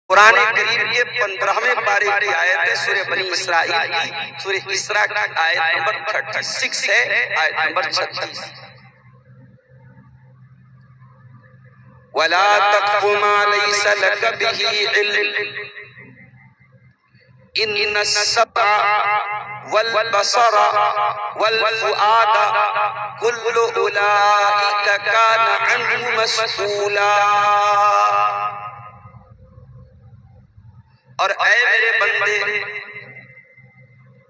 قرآن کریم کے 15ویں پارے کی آیت ہے سورہ بنی اسرائیل کی، سورہ اسراء کی آیت نمبر 36 ہے، آیت نمبر 36۔ وَلَا تَقْفُ مَا لَيْسَ لَكَ بِهِ عِلْمٌ إِنَّ السَّمْعَ وَالْبَصَرَ وَالْفُؤَادَ كُلُّ أُولَئِكَ كَانَ عَنْهُ مسؤولا۔ اور اے میرے بندے،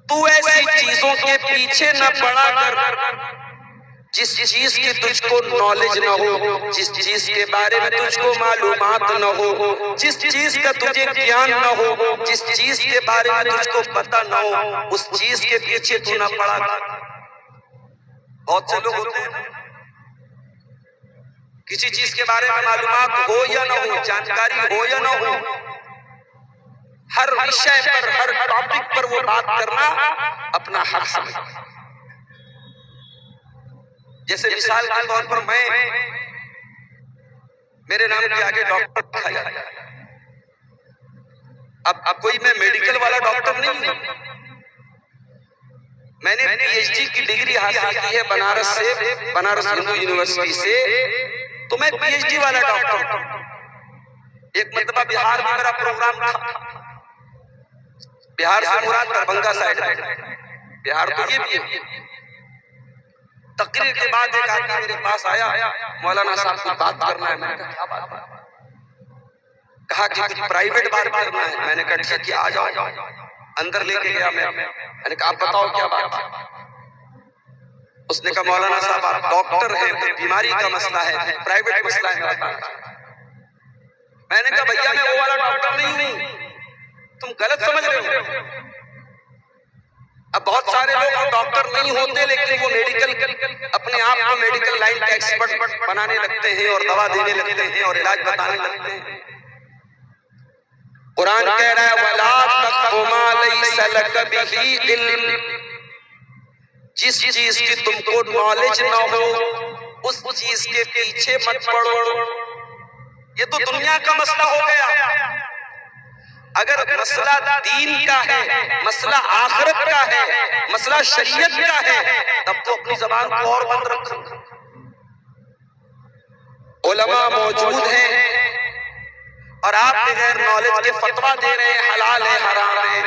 تو ایسی چیزوں کے پیچھے نہ پڑا کر جس چیز کی تجھ کو نالج نہ ہو، جس چیز کے بارے میں تجھ کو معلومات نہ ہو، جس چیز کا تجھے گیان نہ ہو، جس چیز کے بارے میں تجھ کو پتہ نہ ہو، اس چیز کے پیچھے تو نہ پڑا کر۔ بہت سے لوگ ہوتے ہیں کسی چیز کے بارے میں معلومات ہو یا نہ ہو، جانکاری ہو یا نہ ہو، ہر وشے پر، ہر ٹاپک پر وہ بات کرنا اپنا حق سمجھتا ہے۔ جیسے مثال کے طور پر میرے نام کے آگے ڈاکٹر لکھا جاتا ہے۔ اب کوئی میں میڈیکل والا ڈاکٹر نہیں ہوں، میں نے پی ایچ ڈی کی ڈگری حاصل کی ہے بنارس سے، بنارس ہندو یونیورسٹی سے، تو میں پی ایچ ڈی والا ڈاکٹر ہوں۔ ایک مرتبہ بہار میں میرا پروگرام تھا، بہار سے مراد دربھنگا سائیڈ ہے، بہار تو یہ بھی ہے۔ تقریر کے بعد ایک آدمی میرے پاس آیا، مولانا صاحب سے بات کرنا ہے۔ میں نے کہا کیا بات ہے؟ کہا کہ کچھ پرائیویٹ بات کرنا ہے۔ میں نے کہا ٹھیک ہے آ جاؤ۔ اندر لے کے گیا میں نے کہا آپ بتاؤ کیا بات ہے؟ اس نے کہا مولانا صاحب آپ ڈاکٹر ہیں، کوئی بیماری کا مسئلہ ہے، پرائیویٹ مسئلہ ہے میرا۔ میں نے کہا بھیا میں وہ والا ڈاکٹر نہیں ہوں، تم غلط سمجھ رہے ہو۔ اب بہت سارے لوگ ڈاکٹر نہیں ہوتے لیکن وہ میڈیکل، اپنے آپ کو میڈیکل لائن کا ایکسپرٹ بنانے لگتے ہیں اور دوا دینے لگتے ہیں اور علاج بتانے لگتے ہیں۔ قرآن کہہ رہا ہے وَلَا تَقْفُ مَا لَيْسَ لَكَ بِهِ عِلْمٌ، جس چیز کی تم کو نالج نہ ہو اس چیز کے پیچھے مت پڑو۔ یہ تو دنیا کا مسئلہ ہو گیا۔ اگر مسئلہ دین کا ہے، مسئلہ آخرت کا ہے، مسئلہ شریعت کا ہے، تب تو اپنی زبان کو اور بند رکھو۔ علماء موجود ہیں اور آپ بغیر نالج کے فتویٰ دے رہے ہیں حلال ہے حرام ہے۔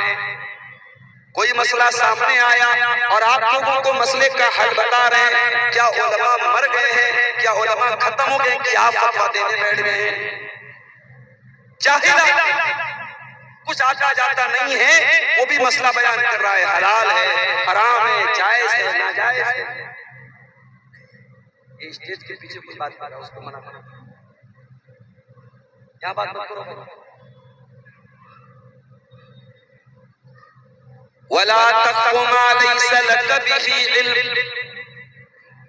کوئی مسئلہ سامنے آیا اور آپ لوگوں کو مسئلے کا حل بتا رہے ہیں، کیا علماء مر گئے ہیں؟ کیا علماء ختم ہو گئے ہیں؟ کیا فتویٰ دینے بیٹھ گئے ہیں؟ جاہل کچھ آتا جاتا نہیں ہے، وہ بھی مسئلہ بیان کر رہا ہے، حلال ہے حرام ہے، جائز ہے ناجائز ہے۔ یہ اسٹیج کے پیچھے کچھ بات کر رہا ہے، اس کو منع کرو، یہاں بات مت کرو۔ وَلَا تَقْفُ مَا لَيْسَ لَكَ بِهِ عِلْمٌ،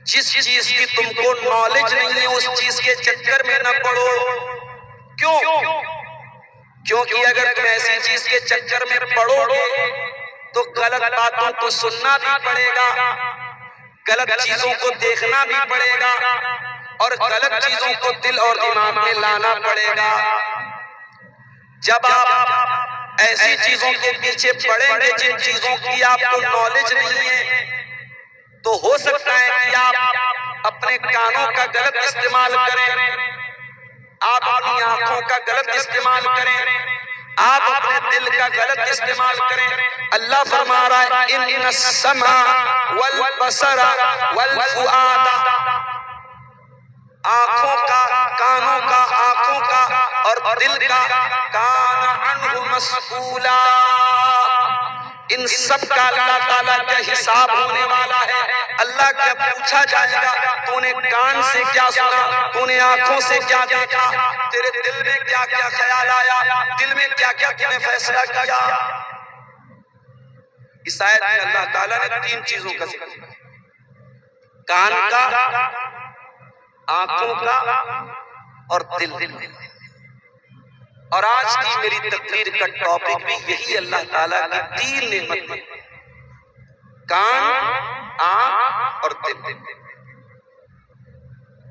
جس چیز کی تم کو نالج نہیں ہے اس چیز کے چکر میں نہ پڑو۔ کیوں؟ کیونکہ اگر تم ایسی چیز کے چکر میں پڑو گے تو غلط باتوں کو سننا بھی پڑے گا، غلط چیزوں کو دیکھنا بھی پڑے گا اور غلط چیزوں کو دل اور دماغ میں لانا پڑے گا۔ جب آپ ایسی چیزوں کے پیچھے پڑیں گے جن چیزوں کی آپ کو نالج نہیں ہے تو ہو سکتا ہے کہ آپ اپنے کانوں کا غلط استعمال کریں، آپ اپنی آنکھوں کا غلط استعمال کریں، آپ اپنے دل کا غلط استعمال کریں۔ اللہ فرما رہا ہے ان السمع والبصر والفؤاد، آنکھوں کا، کانوں کا، آنکھوں کا اور دل کا، کان عنہ مسئولا، ان سب کا اللہ تعالیٰ کا حساب ہونے والا ہے۔ اللہ کا پوچھا جائے گا تو نے کان سے کیا سنا، تو نے آنکھوں سے کیا دیکھا، تیرے دل میں کیا کیا خیال آیا، دل میں کیا کیا تم نے فیصلہ کیا۔ اس آیت میں اللہ تعالیٰ نے 3 چیزوں کا ذکر کیا، کان کا، آنکھوں کا اور دل۔ اور آج کی میری تقریر کا ٹاپک بھی یہی اللہ تعالیٰ کی 3 نعمتیں، کان، آنکھ اور دل۔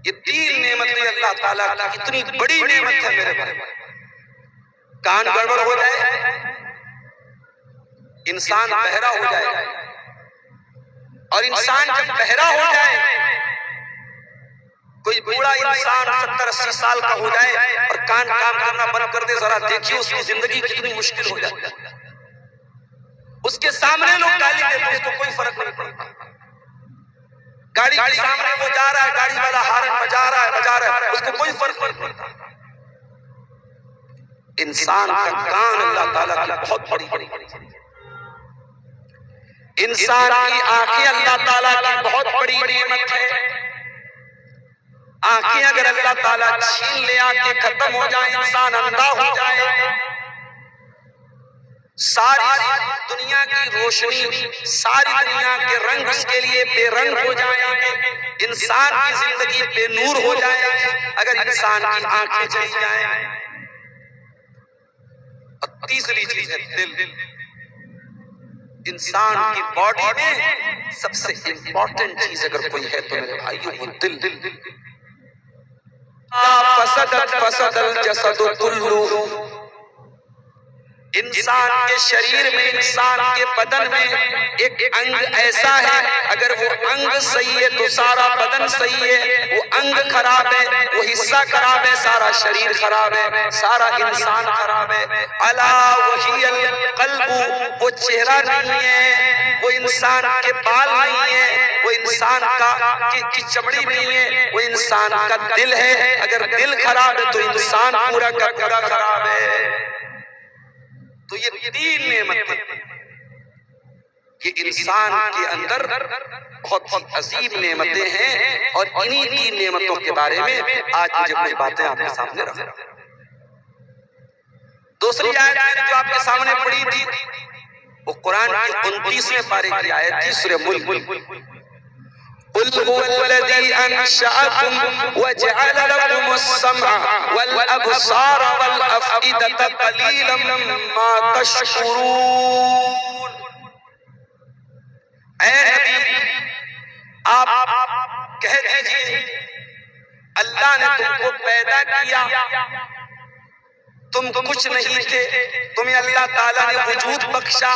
یہ 3 نعمتیں اللہ تعالیٰ کی اتنی بڑی نعمت ہے میرے بھائی، کان گڑبڑ ہو جائے، انسان بہرا ہو جائے، اور انسان جب بہرا ہو جائے، کوئی بوڑھا انسان 70-80 سال کا ہو جائے اور کان کام کرنا بند کر دے، ذرا دیکھیے اس کی زندگی کتنی مشکل ہو جاتی ہے۔ اس کے سامنے لوگ گالی دیتے ہیں، اس کو کوئی فرق نہیں پڑتا۔ گاڑی کے سامنے وہ جا رہا ہے، گاڑی والا ہارن بجا رہا ہے، اس کو کوئی فرق نہیں پڑتا۔ انسان کا کان اللہ تعالیٰ کی بہت بڑی انسان کی آنکھیں اللہ تعالیٰ کی بہت بڑی نعمت ہے۔ آنکھیں اگر اللہ تعالیٰ چھین لے، آنکھیں ختم ہو جائیں، انسان اندھا ہو جائے، ساری دنیا کی روشنی، ساری دنیا کے رنگ اس کے لیے بے رنگ ہو جائیں گے، انسان کی زندگی بے نور ہو جائے اگر انسان کی آنکھیں چلی جائیں۔ اور تیسری چیز ہے دل۔ انسان کی باڈی میں سب سے امپورٹنٹ چیز اگر کوئی ہے تو میرے بھائیو وہ دل۔ فسد الجسد کلہ، انسان کے شریر میں، انسان کے بدن میں ایک انگ ایسا ہے، اگر وہ انگ صحیح ہے تو سارا بدن صحیح ہے، وہ انگ خراب ہے، وہ حصہ خراب ہے، سارا شریر خراب ہے، سارا انسان خراب ہے۔ الا وہی القلب، وہ چہرہ نہیں ہے، وہ انسان کے بال نہیں ہے، وہ انسان کی چمڑی نہیں ہے، وہ انسان کا دل ہے۔ اگر دل خراب ہے تو انسان پورا کا پورا خراب ہے۔ تو یہ تین نعمتیں یہ انسان کے اندر بہت ہی عظیم نعمتیں ہیں، اور انہی تین نعمتوں کے بارے میں آج مجھے کچھ باتیں آپ کے سامنے رکھیں۔ دوسری آیت جو آپ کے سامنے پڑھی تھی وہ قرآن کی 29ویں پارے کی آیت تھی، سورہ ملک۔ قل هو الذي أنشأكم وجعل لكم السمع والأبصار والأفئدة قليلا ما تشكرون۔ اے نبی آپ کہہ دیجئے اللہ نے تم کو پیدا کیا، تم کچھ نہیں تھے، تمہیں اللہ تعالیٰ نے وجود بخشا،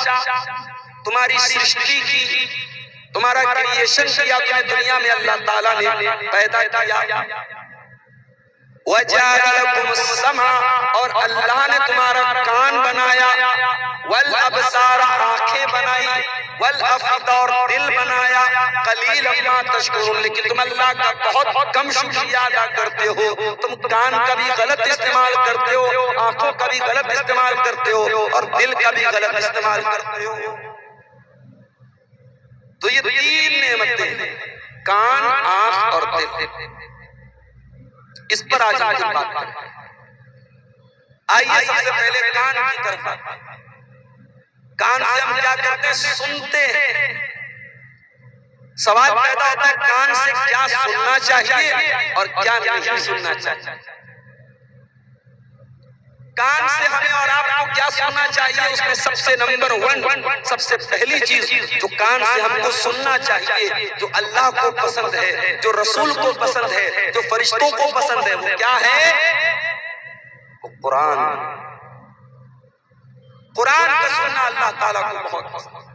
تمہاری سرشتی کی، تمہارا کریشن کیا، تمہیں دنیا میں اللہ تعالیٰ نے پیدا کیا۔ وَجَعَلَ لَكُمُ السَّمْعَ، اور اللہ نے تمہارا کان بنایا، وَالْأَبْصَارَ، آنکھیں بنائی، وَالْأَفْئِدَةَ، اور دل بنایا، قَلِيلًا مَا تَشْكُرُونَ، لیکن تم اللہ کا بہت کم شکریہ ادا کرتے ہو۔ تم کان کا بھی غلط استعمال کرتے ہو، آنکھوں کا بھی غلط استعمال کرتے ہو، اور دل کا بھی غلط استعمال کرتے ہو۔ تو یہ تین نعمتیں، کان، آنکھ اور دل، اس پر آج ہم بات کریں۔ آئیے سب سے پہلے کان کی طرف آتے ہیں۔ کان سے ہم کیا کرتے ہیں؟ سنتے ہیں۔ سوال پیدا ہوتا ہے کان سے کیا سننا چاہیے اور کیا نہیں سننا چاہیے۔ کان سے ہمیں اور آپ کو کیا سننا چاہیے؟ اس میں سب سے نمبر 1، سب سے پہلی چیز جو کان سے ہم کو سننا چاہیے، جو اللہ کو پسند ہے، جو رسول کو پسند ہے، جو فرشتوں کو پسند ہے، وہ کیا ہے؟ وہ قرآن۔ قرآن کا سننا اللہ تعالیٰ کو بہت پسند ہے۔